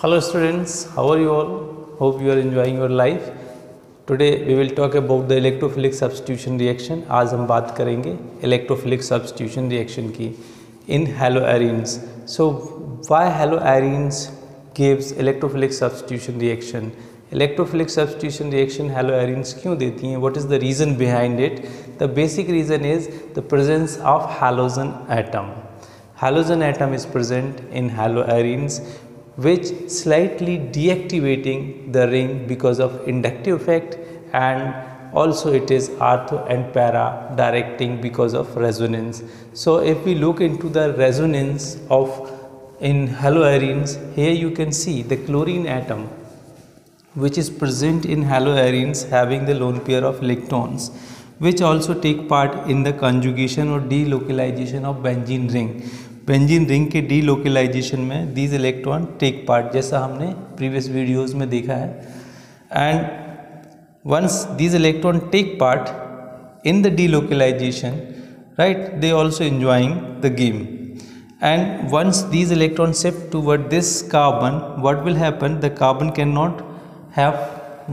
Hello students, how are you all? Hope you are enjoying your life. Today we will talk about the electrophilic substitution reaction. आज हम बात करेंगे electrophilic substitution reaction की in haloarenes. So why haloarenes gives electrophilic substitution reaction? Electrophilic substitution reaction haloarenes क्यों देती हैं? What is the reason behind it? The basic reason is the presence of halogen atom. Halogen atom is present in haloarenes, which slightly deactivating the ring because of inductive effect, and also it is ortho and para directing because of resonance. So if we look into the resonance of in haloarenes, here you can see the chlorine atom which is present in haloarenes having the lone pair of electrons, which also take part in the conjugation or delocalization of benzene ring. Benzene ring के delocalization में these electron take part, जैसा हमने previous videos में देखा है. And once these electron take part in the delocalization, right, they also enjoying the game. And once these electron shift toward this carbon, what will happen? The carbon can not have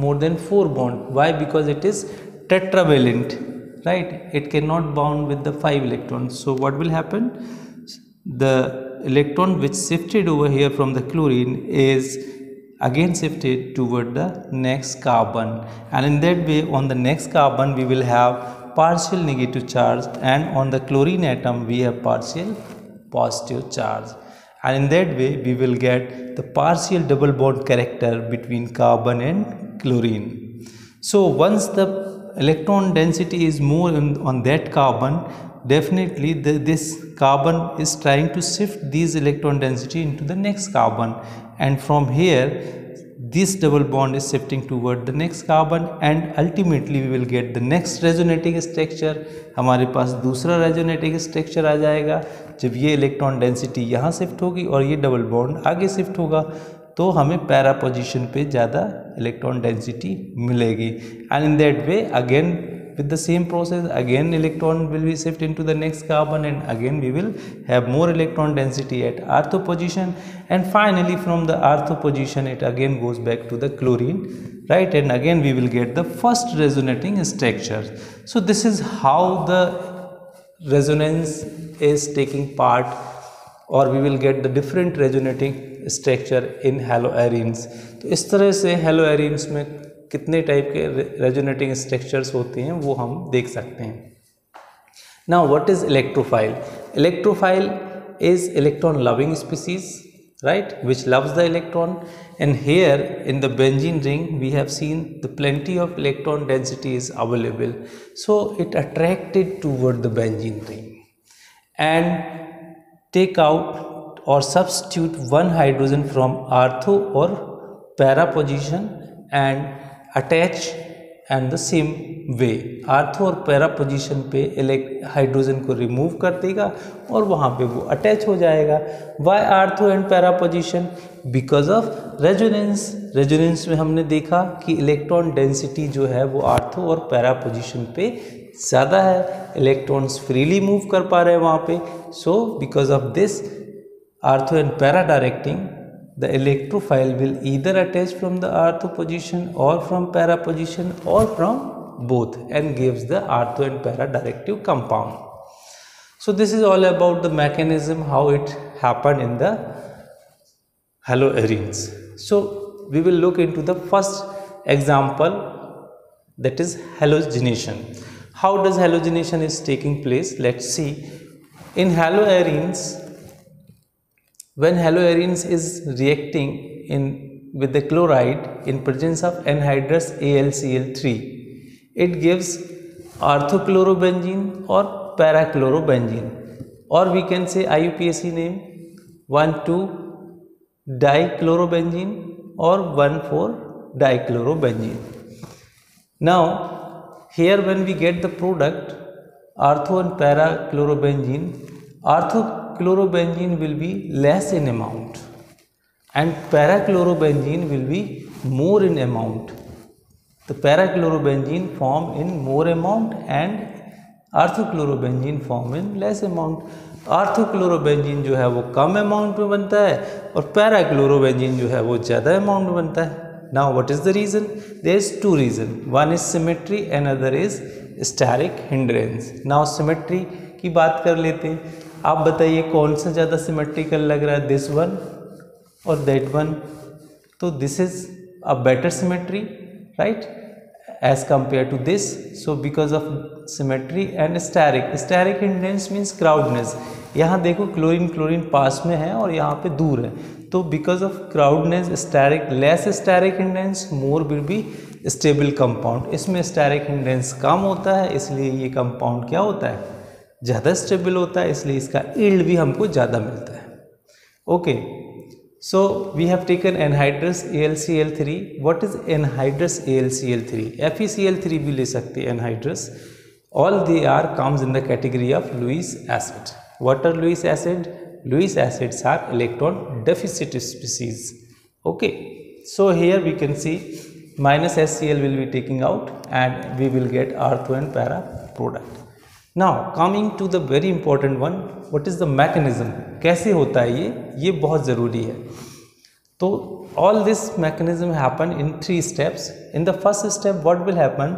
more than 4 bond. Why? Because it is tetravalent, right? It cannot bond with the 5 electrons. So what will happen? The electron which shifted over here from the chlorine is again shifted toward the next carbon, and in that way on the next carbon we will have partial negative charge, and on the chlorine atom we have partial positive charge, and in that way we will get the partial double bond character between carbon and chlorine. So once the electron density is more on that carbon, definitely this carbon is trying to shift these electron density into the next carbon, and from here this double bond is shifting toward the next carbon, and ultimately we will get the next resonating structure. हमारे पास दूसरा resonating structure आ जाएगा जब ये electron density यहाँ shift होगी और ये double bond आगे शिफ्ट होगा, तो हमें पैरा पोजीशन पे ज़्यादा इलेक्ट्रॉन डेंसिटी मिलेगी. And in that way again with the same process, again electron will be shift into the next carbon, and again we will have more electron density at ortho position, and finally from the ortho position it again goes back to the chlorine, right, and again we will get the first resonating structure. So this is how the resonance is taking part, or we will get the different resonating structure in haloarenes. तो इस तरह से haloarenes में कितने type के resonating structures होते हैं वो हम देख सकते हैं. Now what is electrophile? Electrophile is electron loving species, right, which loves the electron, and here in the benzene ring we have seen the plenty of electron density is available, so it attracted toward the benzene ring and take out और substitute one hydrogen from ortho और para position and attach, and the same way ortho और para position पे hydrogen को remove कर देगा और वहाँ पे वो अटैच हो जाएगा. Why ortho and para position? Because of resonance. Resonance में हमने देखा कि इलेक्ट्रॉन डेंसिटी जो है वो आर्थो और पैरा पोजीशन पे ज़्यादा है, इलेक्ट्रॉन्स फ्रीली मूव कर पा रहे हैं वहाँ पे. So because of this ortho and para directing, the electrophile will either attach from the ortho position or from para position or from both, and gives the ortho and para directive compound. So this is all about the mechanism how it happened in the haloarenes. So we will look into the first example, that is halogenation. How does halogenation is taking place? Let's see. In haloarenes, when haloarenes is reacting in with the chloride in presence of anhydrous AlCl3, it gives orthochlorobenzene or parachlorobenzene, or we can say IUPAC name 1,2-dichlorobenzene or 1,4-dichlorobenzene. Now here when we get the product ortho and parachlorobenzene, orthochlorobenzene will be less in amount and parachlorobenzene will be more in amount. The parachlorobenzene form in more amount and orthochlorobenzene form in less amount. आर्थोक्लोरोबेंजीन जो है वो कम amount में बनता है और पैराक्लोरोबेंजीन जो है वो ज़्यादा अमाउंट में बनता है। Now what is the reason? There is two reason, one is symmetry and other is steric hindrance. Now symmetry की बात कर लेते हैं। आप बताइए कौन सा ज़्यादा सिमेट्रिकल लग रहा है, दिस वन और दैट वन? तो this is a better symmetry, right, as compared to this. So because of symmetry and steric hindrance means crowdedness. यहाँ देखो क्लोरीन पास में है और यहाँ पे दूर है, तो because of crowdedness less steric hindrance, more will be stable compound. इसमें steric hindrance कम होता है, इसलिए ये कंपाउंड क्या होता है, ज़्यादा स्टेबल होता है, इसलिए इसका यील्ड भी हमको ज़्यादा मिलता है। Okay, so we have taken anhydrous AlCl3. What is anhydrous AlCl3? FeCl3 भी ले सकते हैं anhydrous. All they are comes in the category of Lewis acid. What are Lewis acid? Lewis acids are electron deficit species. Okay, so here we can see minus HCl will be taking out and we will get ortho and para product. Now coming to the very important one, what is the mechanism? कैसे होता है ये बहुत ज़रूरी है। तो all this mechanism happen in 3 steps. In the first step, what will happen?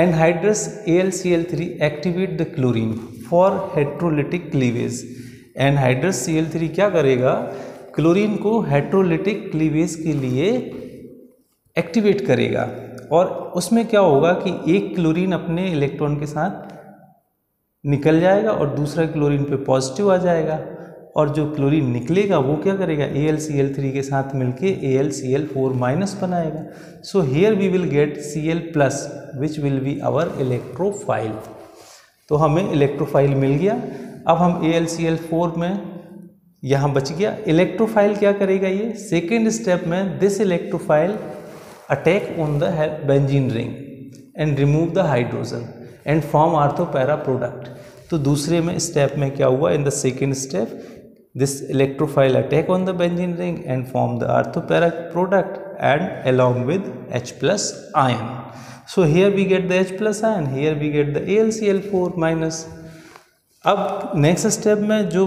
Anhydrous AlCl3 activate the chlorine for heterolytic cleavage. Anhydrous Cl3 क्या करेगा? क्लोरीन को हेटेरोलिटिक क्लीवेज के लिए एक्टिवेट करेगा और उसमें क्या होगा कि एक क्लोरीन अपने इलेक्ट्रॉन के साथ निकल जाएगा और दूसरा क्लोरीन पे पॉजिटिव आ जाएगा और जो क्लोरीन निकलेगा वो क्या करेगा, AlCl3 के साथ मिलके AlCl4- बनाएगा। So here we will get Cl+ which will be our electrophile. तो हमें इलेक्ट्रोफाइल मिल गया। अब हम AlCl4 में यहाँ बच गया। इलेक्ट्रोफाइल क्या करेगा, ये सेकेंड स्टेप में this electrophile attack on the benzene ring and remove the hydrogen and form ortho para product. तो दूसरे में स्टेप में क्या हुआ, in the second step this electrophile attack on the benzene ring and form the ortho para product and along with H+ ion. So here we get the H+ ion, here we get the AlCl4-. अब next step में जो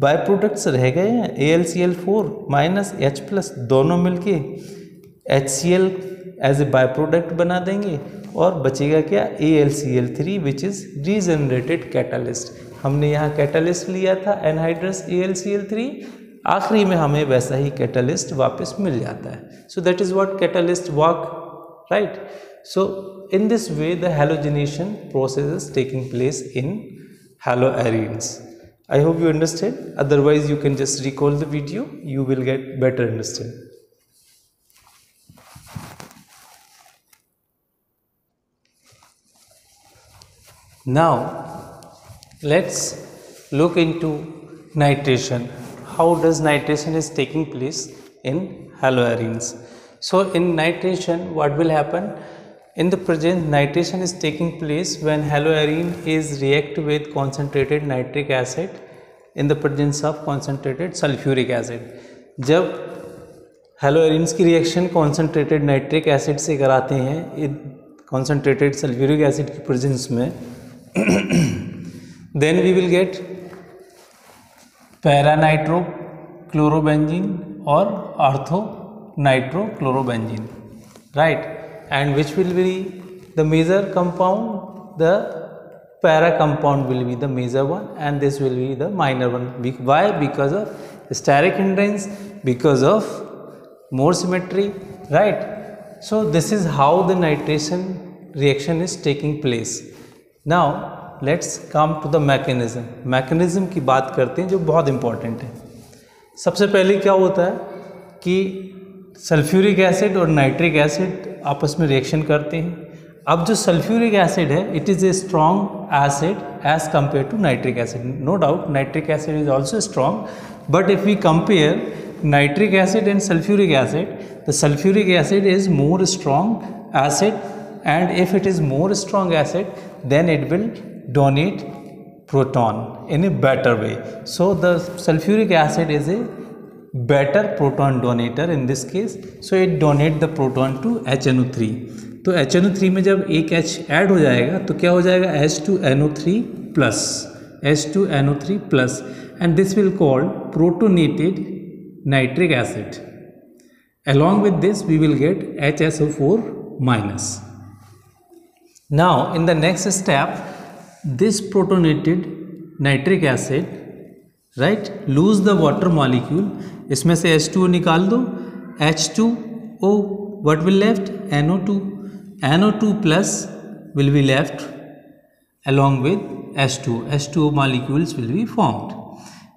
by products रह गए हैं AlCl4- H+ दोनों मिलके HCl as a by product बना देंगे और बचेगा क्या, AlCl3 which is regenerated catalyst. हमने यहाँ कैटालिस्ट लिया था एनहाइड्रस AlCl3, आखिरी में हमें वैसा ही कैटालिस्ट वापस मिल जाता है। So that is what catalyst work, right. So in this way the halogenation process is taking place in haloarenes. I hope you understand. Otherwise you can just recall the video, you will get better understand. Now let's look into nitration. How does nitration is taking place in haloarenes? So in nitration what will happen? In the present, nitration is taking place when haloarene is react with concentrated nitric acid in the presence of concentrated sulfuric acid. जब haloarenes की reaction concentrated nitric acid से कराते हैं concentrated sulfuric acid की presence में then we will get para-nitrochlorobenzene or ortho-nitrochlorobenzene, right? And which will be the major compound? The para compound will be the major one and this will be the minor one. Why? Because of steric hindrance, because of more symmetry, right? So this is how the nitration reaction is taking place. Now let's come to the mechanism. Mechanism की बात करते हैं जो बहुत important है। सबसे पहले क्या होता है कि सल्फ्यूरिक एसिड और नाइट्रिक एसिड आपस में रिएक्शन करते हैं। अब जो सल्फ्यूरिक एसिड है it is a strong acid as compare to nitric acid. No doubt nitric acid is also strong, but if we compare nitric acid and sulphuric acid, the sulphuric acid is more strong acid and if it is more strong acid then it will donate proton in a better way. So the sulfuric acid is a better proton donator in this case, so it donate the proton to HNO3. तो HNO3 में जब एक H add हो जाएगा तो क्या हो जाएगा, H2NO3+, H2NO3 plus, and this will called protonated nitric acid. Along with this we will get HSO4 minus. Now in the next step, this protonated nitric acid, right, lose the water molecule. इसमें से H2O निकाल दो, H2O, what will left? NO2. NO2 plus will be left along with H2O. H2O molecules will be formed.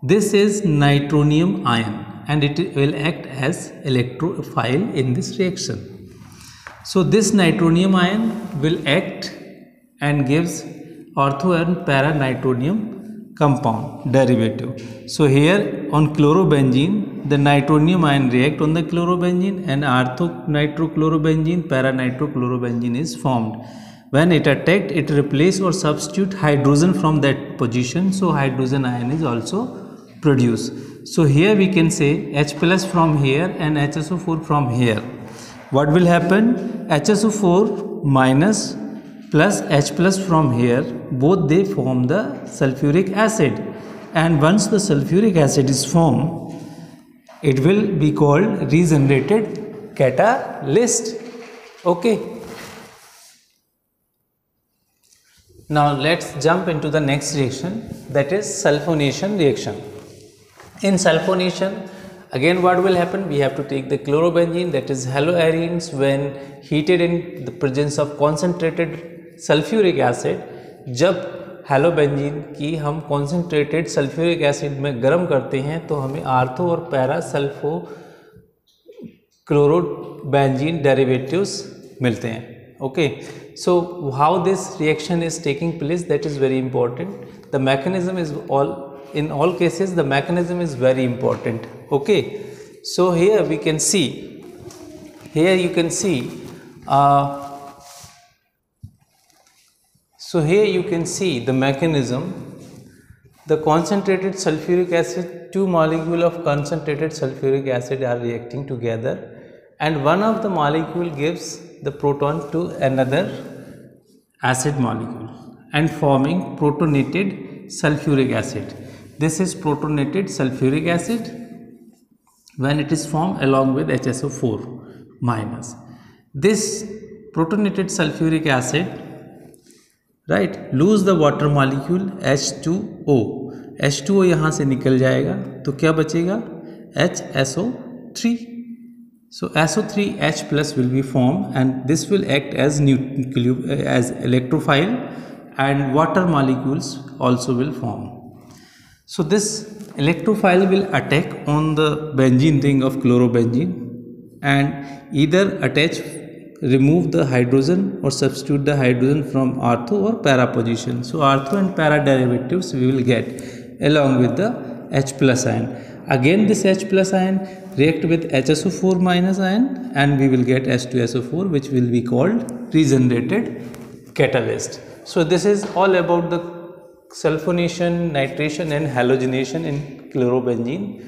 This is nitronium ion and it will act as electrophile in this reaction. So this nitronium ion will act and gives ortho and para nitronium compound derivative. So here on chlorobenzene, the nitronium ion react on the chlorobenzene and ortho nitrochlorobenzene, para nitrochlorobenzene is formed. When it attacked, it replace or substitute hydrogen from that position. So hydrogen ion is also produced. So here we can say H plus from here and HSO4 from here. What will happen? HSO4 minus plus H plus from here, both they form the sulfuric acid, and once the sulfuric acid is formed, it will be called regenerated catalyst. Okay. Now let's jump into the next reaction, that is sulfonation reaction. In sulfonation, again what will happen? We have to take the chlorobenzene, that is haloarenes, when heated in the presence of concentrated sulphuric acid. जब हेलोबेंजीन की हम concentrated sulphuric acid में गर्म करते हैं तो हमें ortho और पैरा सल्फो क्लोरोबेंजीन डेरिवेटिव्स मिलते हैं. Okay, so how this reaction is taking place, that is very important. The mechanism is in all cases the mechanism is very important. Okay, so here we can see, here you can see so here you can see the mechanism. The concentrated sulfuric acid, two molecules of concentrated sulfuric acid are reacting together, and one of the molecule gives the proton to another acid molecule and forming protonated sulfuric acid. This is protonated sulfuric acid when it is formed along with HSO4 minus. This protonated sulfuric acid, right, lose the water molecule H2O. H2O यहाँ से निकल जाएगा तो क्या बचेगा? HSO3. So SO3H plus will be formed and this will act as electrophile, and water molecules also will form. So this electrophile will attack on the benzene ring of chlorobenzene and either attach, remove the hydrogen or substitute the hydrogen from ortho or para position. So ortho and para derivatives we will get along with the H plus ion. Again this H plus ion react with HSO4 minus ion and we will get H2SO4, which will be called regenerated catalyst. So this is all about the sulfonation, nitration and halogenation in chlorobenzene.